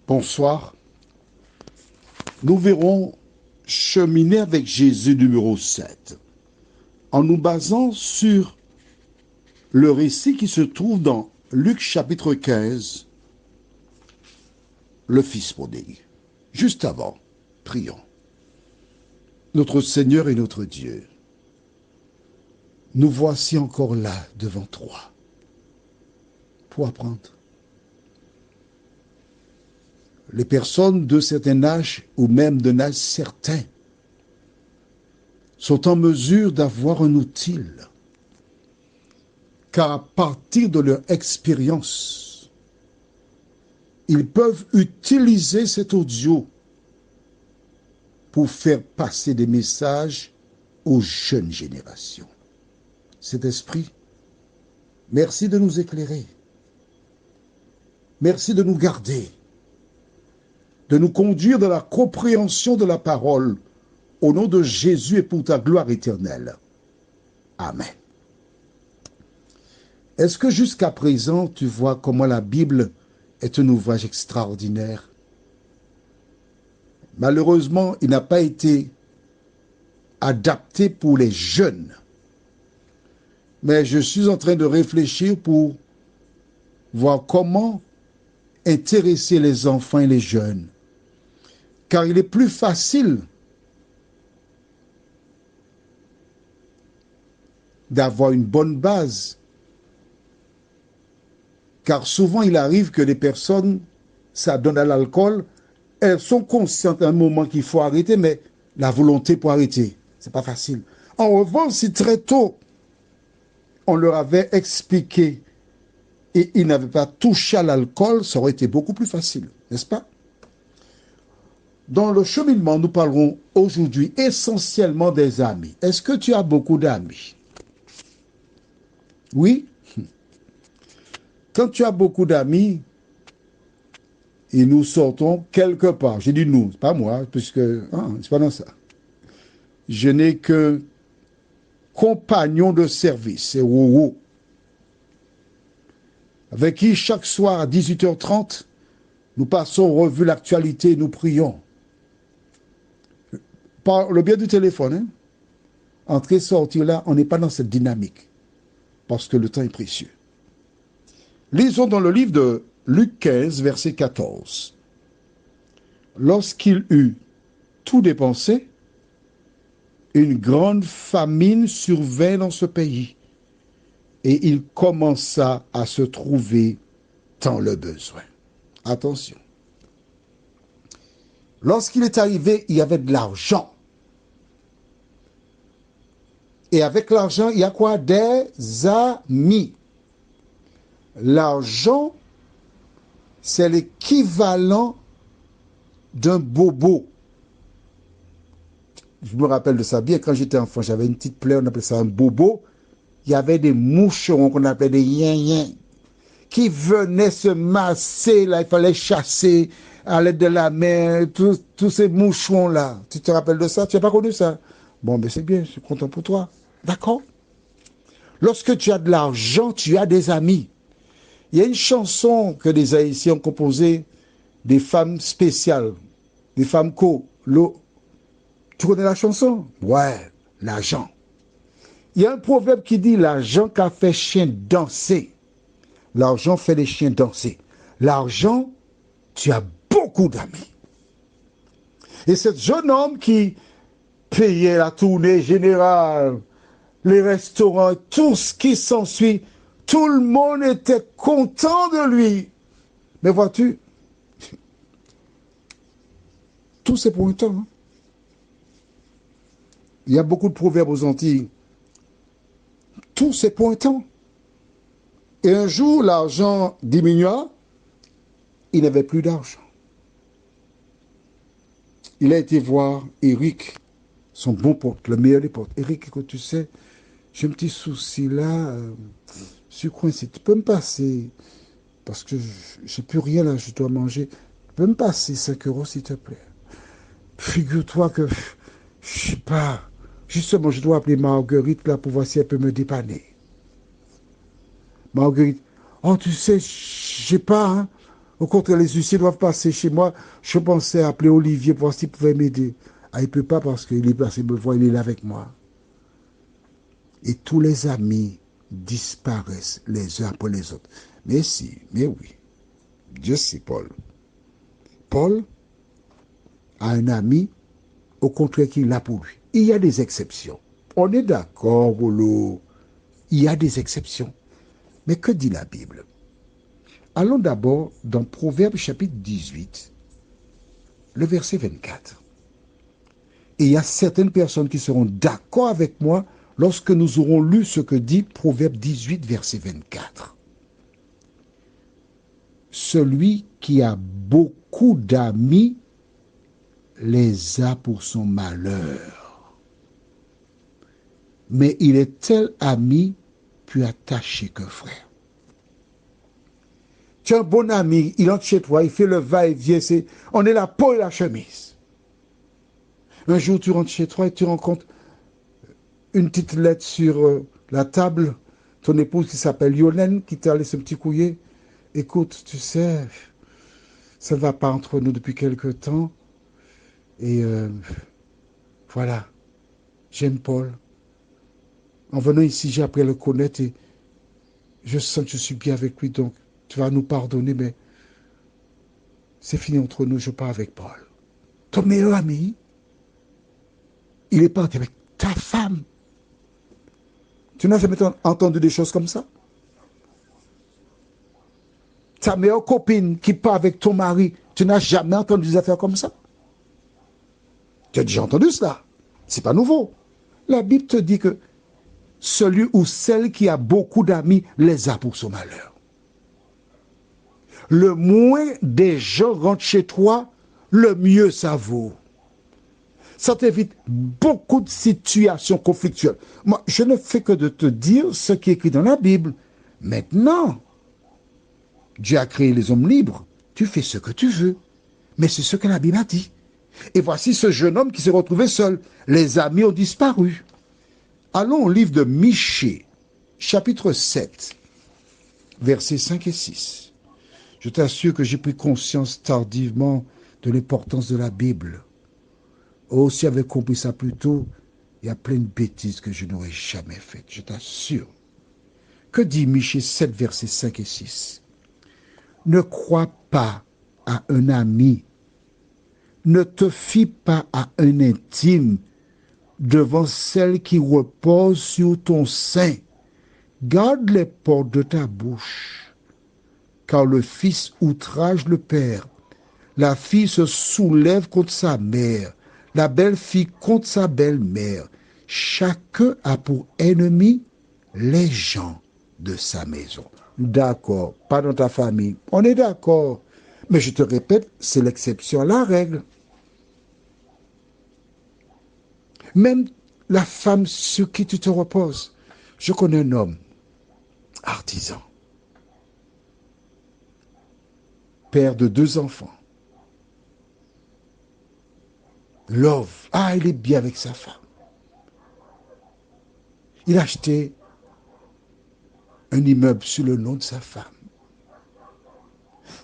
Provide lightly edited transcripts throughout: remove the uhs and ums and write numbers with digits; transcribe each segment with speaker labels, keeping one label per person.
Speaker 1: Bonsoir. Nous verrons cheminer avec Jésus numéro 7 en nous basant sur le récit qui se trouve dans Luc chapitre 15, le Fils prodigue. Juste avant, prions. Notre Seigneur et notre Dieu, nous voici encore là devant toi pour apprendre. Les personnes de certain âge ou même d'un âge certain sont en mesure d'avoir un outil, car à partir de leur expérience, ils peuvent utiliser cet audio pour faire passer des messages aux jeunes générations. Cet esprit, merci de nous éclairer. Merci de nous garder, de nous conduire dans la compréhension de la parole, au nom de Jésus et pour ta gloire éternelle. Amen. Est-ce que jusqu'à présent, tu vois comment la Bible est un ouvrage extraordinaire? Malheureusement, il n'a pas été adapté pour les jeunes. Mais je suis en train de réfléchir pour voir comment intéresser les enfants et les jeunes. Car il est plus facile d'avoir une bonne base. Car souvent, il arrive que les personnes s'adonnent à l'alcool, elles sont conscientes à un moment qu'il faut arrêter, mais la volonté pour arrêter, c'est pas facile. En revanche, si très tôt, on leur avait expliqué et ils n'avaient pas touché à l'alcool, ça aurait été beaucoup plus facile, n'est-ce pas? Dans le cheminement, nous parlerons aujourd'hui essentiellement des amis. Est-ce que tu as beaucoup d'amis? Oui? Quand tu as beaucoup d'amis, et nous sortons quelque part, j'ai dit nous, pas moi, puisque, c'est pas dans ça. Je n'ai que compagnon de service, c'est Wowo, avec qui chaque soir à 18h30, nous passons en revue l'actualité et nous prions. Par le biais du téléphone, entrer, sortir là, on n'est pas dans cette dynamique, parce que le temps est précieux. Lisons dans le livre de Luc 15, verset 14. Lorsqu'il eut tout dépensé, une grande famine survint dans ce pays, et il commença à se trouver dans le besoin. Attention. Lorsqu'il est arrivé, il y avait de l'argent. Et avec l'argent, il y a quoi? Des amis. L'argent, c'est l'équivalent d'un bobo. Je me rappelle de ça bien, quand j'étais enfant, j'avais une petite plaie, on appelait ça un bobo. Il y avait des moucherons qu'on appelait des yin-yin qui venaient se masser, là, il fallait chasser à l'aide de la main, tous ces moucherons-là. Tu te rappelles de ça? Tu n'as pas connu ça? Bon, ben c'est bien, je suis content pour toi. D'accord? Lorsque tu as de l'argent, tu as des amis. Il y a une chanson que les Haïtiens ont composée, des femmes spéciales, des femmes Tu connais la chanson? Ouais, l'argent. Il y a un proverbe qui dit, l'argent qu'a fait chien danser. L'argent fait les chiens danser. L'argent, tu as beaucoup d'amis. Et ce jeune homme qui payait la tournée générale, les restaurants, tout ce qui s'ensuit, tout le monde était content de lui. Mais vois-tu, tout c'est pour un temps. Il y a beaucoup de proverbes aux Antilles. Tout c'est pour un temps. Et un jour, l'argent diminua, il n'avait plus d'argent. Il a été voir Eric, son bon pote, le meilleur des potes. Eric, écoute, tu sais, j'ai un petit souci là, je suis coincé. Tu peux me passer, parce que j'ai plus rien là, je dois manger. Tu peux me passer 5 € s'il te plaît. Figure-toi que, je sais pas, justement, je dois appeler Marguerite là pour voir si elle peut me dépanner. Marguerite, oh tu sais, je sais pas, hein, Au contraire, les huissiers doivent passer chez moi. Je pensais appeler Olivier pour voir s'il pouvait m'aider. Ah, il ne peut pas parce qu'il est passé me voir, il est là avec moi. Et tous les amis disparaissent les uns après les autres. Mais si, mais oui. Dieu sait, Paul. Paul a un ami, au contraire, qui est là pour lui. Il y a des exceptions. On est d'accord, Bolo. Il y a des exceptions. Mais que dit la Bible? Allons d'abord dans Proverbes chapitre 18, le verset 24. Et il y a certaines personnes qui seront d'accord avec moi lorsque nous aurons lu ce que dit Proverbe 18, verset 24. Celui qui a beaucoup d'amis les a pour son malheur. Mais il est tel ami plus attaché qu'un frère. Tu as un bon ami, il entre chez toi, il fait le va-et-vient, on est la peau et la chemise. Un jour, tu rentres chez toi et tu rencontres une petite lettre sur la table, ton épouse qui s'appelle Yolène, qui t'a laissé un petit courrier. Écoute, tu sais, ça ne va pas entre nous depuis quelque temps. Et voilà, j'aime Paul. En venant ici, j'ai appris à le connaître et je sens que je suis bien avec lui, donc tu vas nous pardonner, mais c'est fini entre nous, je pars avec Paul. Ton meilleur ami, il est parti avec ta femme. Tu n'as jamais entendu des choses comme ça? Ta meilleure copine qui part avec ton mari, tu n'as jamais entendu des affaires comme ça? Tu as déjà entendu cela? C'est pas nouveau. La Bible te dit que celui ou celle qui a beaucoup d'amis les a pour son malheur. Le moins des gens rentrent chez toi, le mieux ça vaut. Ça t'évite beaucoup de situations conflictuelles. Moi, je ne fais que de te dire ce qui est écrit dans la Bible. Maintenant, Dieu a créé les hommes libres. Tu fais ce que tu veux. Mais c'est ce que la Bible a dit. Et voici ce jeune homme qui s'est retrouvé seul. Les amis ont disparu. Allons au livre de Michée, chapitre 7, versets 5 et 6. Je t'assure que j'ai pris conscience tardivement de l'importance de la Bible. Oh, si j'avais compris ça plus tôt, il y a plein de bêtises que je n'aurais jamais faites, je t'assure. Que dit Michée 7, versets 5 et 6? Ne crois pas à un ami, ne te fie pas à un intime devant celle qui repose sur ton sein. Garde les portes de ta bouche, car le fils outrage le père, la fille se soulève contre sa mère, la belle-fille contre sa belle-mère. Chacun a pour ennemi les gens de sa maison. D'accord, pas dans ta famille, on est d'accord. Mais je te répète, c'est l'exception à la règle. Même la femme sur qui tu te reposes. Je connais un homme, artisan, père de 2 enfants. Love. Ah, il est bien avec sa femme. Il a acheté un immeuble sur le nom de sa femme.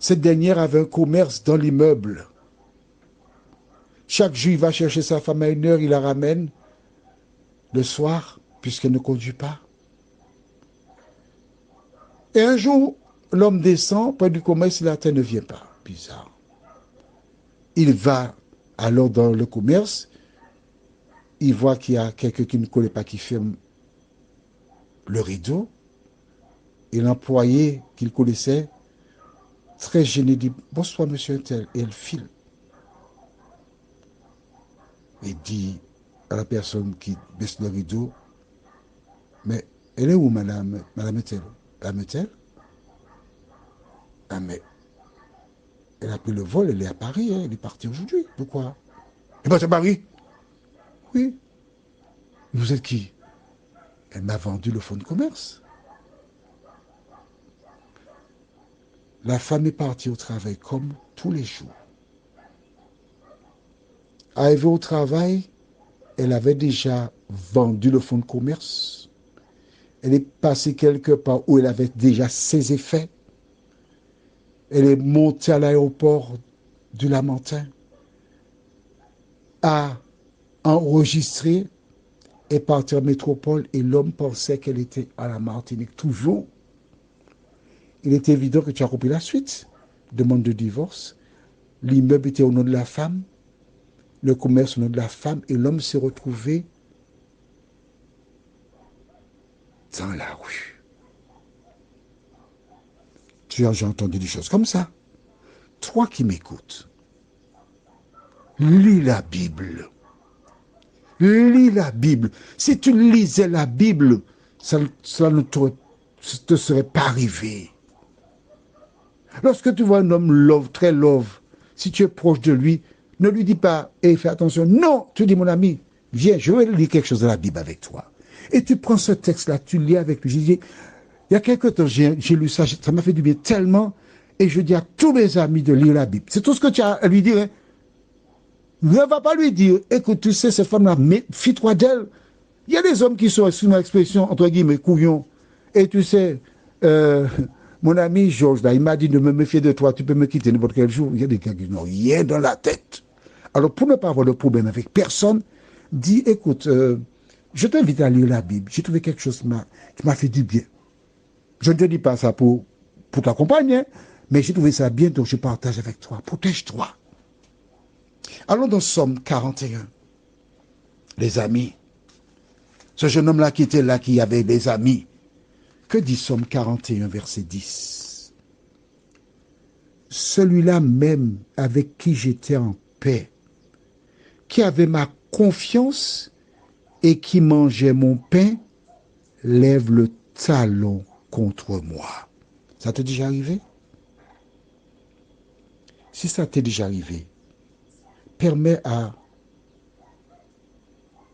Speaker 1: Cette dernière avait un commerce dans l'immeuble. Chaque jour, il va chercher sa femme à 1h, il la ramène le soir, puisqu'elle ne conduit pas. Et un jour, l'homme descend près du commerce, la terre ne vient pas. Bizarre. Il va alors dans le commerce, il voit qu'il y a quelqu'un qui ne connaît pas qui ferme le rideau. Et l'employé qu'il connaissait, très gêné, dit « Bonsoir, monsieur Intel ». Et elle file. Et dit à la personne qui baisse le rideau, « Mais elle est où, madame Intel? Madame Intel? Ah, mais elle a pris le vol, elle est à Paris, hein, elle est partie aujourd'hui. Pourquoi? Elle est partie à Paris? Oui. Vous êtes qui? Elle m'a vendu le fonds de commerce. La femme est partie au travail comme tous les jours. Arrivée au travail, elle avait déjà vendu le fonds de commerce. Elle est passée quelque part où elle avait déjà ses effets. Elle est montée à l'aéroport du Lamentin, a enregistré et partie en métropole et l'homme pensait qu'elle était à la Martinique. Toujours, il est évident que tu as compris la suite. Demande de divorce. L'immeuble était au nom de la femme, le commerce au nom de la femme et l'homme s'est retrouvé dans la rue. Tu as déjà entendu des choses comme ça. Toi qui m'écoutes, lis la Bible. Lis la Bible. Si tu lisais la Bible, ça ne te serait pas arrivé. Lorsque tu vois un homme love, très love, si tu es proche de lui, ne lui dis pas, hey, fais attention. Non, tu dis, mon ami, viens, je vais lire quelque chose de la Bible avec toi. Et tu prends ce texte-là, tu lis avec lui. J'ai dit, il y a quelque temps, j'ai lu ça, ça m'a fait du bien tellement, et je dis à tous mes amis de lire la Bible. C'est tout ce que tu as à lui dire. Hein. Ne va pas lui dire, écoute, tu sais, cette femme-là, fie-toi d'elle. Il y a des hommes qui sont, sous ma expression, entre guillemets, couillons. Et tu sais, mon ami Georges, là, il m'a dit de me méfier de toi, tu peux me quitter n'importe quel jour. Il y a des gars qui n'ont rien dans la tête. Alors, pour ne pas avoir de problème avec personne, dis, écoute, je t'invite à lire la Bible. J'ai trouvé quelque chose qui m'a fait du bien. Je ne te dis pas ça pour t'accompagner, hein, mais j'ai trouvé ça bien, donc je partage avec toi. Protège-toi. Allons dans Somme 41. Les amis. Ce jeune homme-là qui était là, qui avait des amis. Que dit Somme 41, verset 10? Celui-là même avec qui j'étais en paix, qui avait ma confiance et qui mangeait mon pain, lève le talon contre moi. Ça t'est déjà arrivé? Si ça t'est déjà arrivé, permets à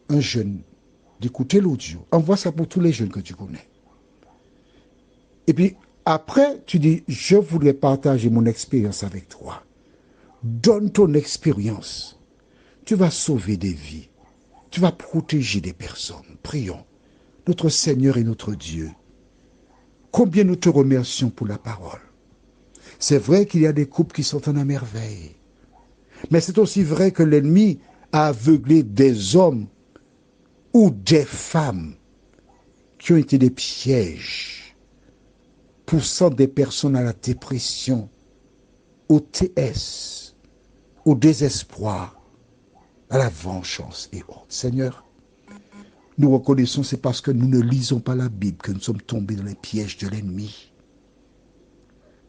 Speaker 1: un jeune d'écouter l'audio. Envoie ça pour tous les jeunes que tu connais. Et puis, après, tu dis, je voudrais partager mon expérience avec toi. Donne ton expérience. Tu vas sauver des vies. Tu vas protéger des personnes. Prions. Notre Seigneur et notre Dieu, combien nous te remercions pour la parole. C'est vrai qu'il y a des couples qui sont en merveille. Mais c'est aussi vrai que l'ennemi a aveuglé des hommes ou des femmes qui ont été des pièges, poussant des personnes à la dépression, au TS, au désespoir, à la vengeance et autres. Seigneur, nous reconnaissons c'est parce que nous ne lisons pas la Bible que nous sommes tombés dans les pièges de l'ennemi.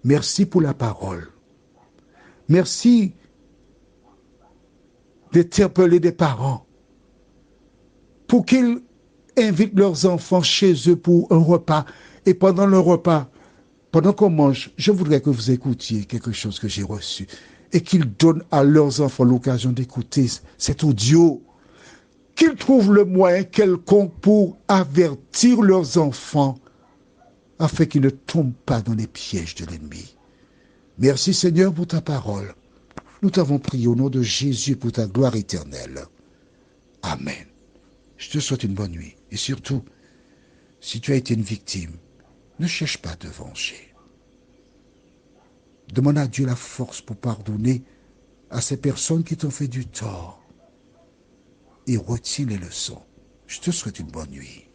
Speaker 1: Merci pour la parole. Merci d'interpeller des parents pour qu'ils invitent leurs enfants chez eux pour un repas. Et pendant le repas, pendant qu'on mange, je voudrais que vous écoutiez quelque chose que j'ai reçu et qu'ils donnent à leurs enfants l'occasion d'écouter cet audio. Qu'ils trouvent le moyen quelconque pour avertir leurs enfants afin qu'ils ne tombent pas dans les pièges de l'ennemi. Merci Seigneur pour ta parole. Nous t'avons prié au nom de Jésus pour ta gloire éternelle. Amen. Je te souhaite une bonne nuit. Et surtout, si tu as été une victime, ne cherche pas à te venger. Demande à Dieu la force pour pardonner à ces personnes qui t'ont fait du tort. Et retiens les leçons. Je te souhaite une bonne nuit.